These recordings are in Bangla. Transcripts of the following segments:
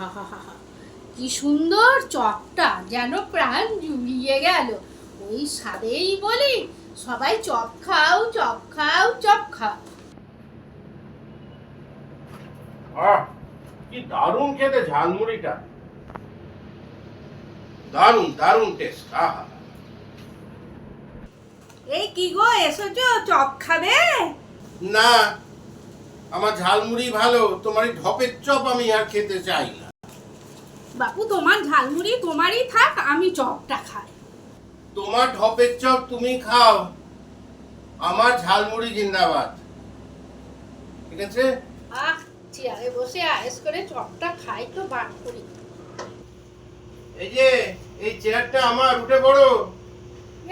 আহা, কি সুন্দর চপটা, যেন প্রাণ জুড়িয়ে গেল। ওই স্বাদেই বলি সবাই চপ খাও, চপ খাও, চপ খাও। কি দারুণ খেতে ঝালমুড়িটা, দারুণ দারুণ টেস্ট। আহা, এই কি গো, এসেছো চপ খাবে? না, আমার ঝালমুড়ি ভালো, তোমার এই ঢপের চপ আমি আর খেতে চাই না। বাপু, তোমার ঝালমুড়ি তোমারই থাক, আমি চপটা খাই। তোমার ঢপের চপ তুমি খাও, আমার ঝালমুড়ি জিন্দাবাদ। ঠিক আছে? চেয়ারে বসে আয়েস করে চপটা খাই তো বার করি। এই যে এই চেয়ারটা আমার, উঠে পড়ো।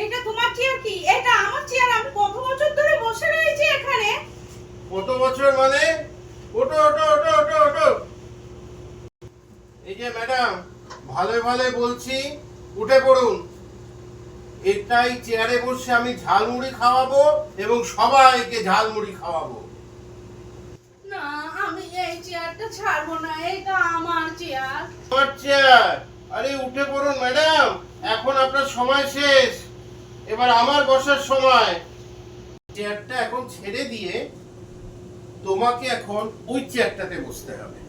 এটা তোমার চেয়ার? কি এটা আমার চেয়ার? আমি কত বছর ধরে বসে রয়েছি এখানে। কত বছর মানে? ওঠো ওঠো ওঠো ওঠো ওঠো। এই যে ম্যাডাম, ভালো ভালো বলছি, উঠে পড়ুন। এটাই চেয়ারে বসে আমি ঝালমুড়ি খাওয়াবো এবং সবাইকে ঝালমুড়ি খাওয়াবো। না, আমি এই চেয়ারটা ছাড়বো না, এটা আমার চেয়ার। আমার চেয়ার? আরে উঠে পড়ুন ম্যাডাম, এখন আপনার সময় শেষ, এবার আমার বসার সময়। চেয়ারটা এখন ছেড়ে দিয়ে তোমাকে এখন ওই চেয়ারটাতে বসতে হবে,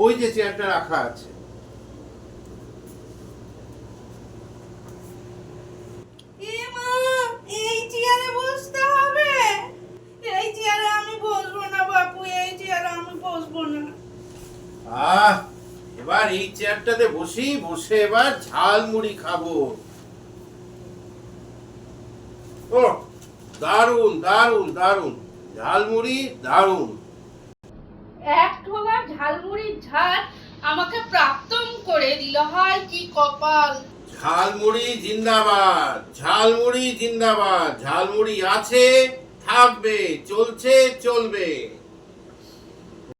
ওই যে চেয়ারটা রাখা আছে। এই চেয়ারে বসতে হবে? এই চেয়ারে আমি বসবো না বাপু, এই চেয়ারে আমি বসবো না। এবার এই চেয়ারটাতে বসে এবার ঝালমুড়ি খাবো। ও দারুন দারুন দারুন, ঝালমুড়ি দারুন। এক ঠোঙা ঝালমুড়ির ঝাল আমাকে প্রাপ্তম করে দিল, হয় কি কপাল। ঝালমুড়ি জিন্দাবাদ, ঝালমুড়ি জিন্দাবাদ। ঝালমুড়ি আছে, থাকবে, চলছে, চলবে।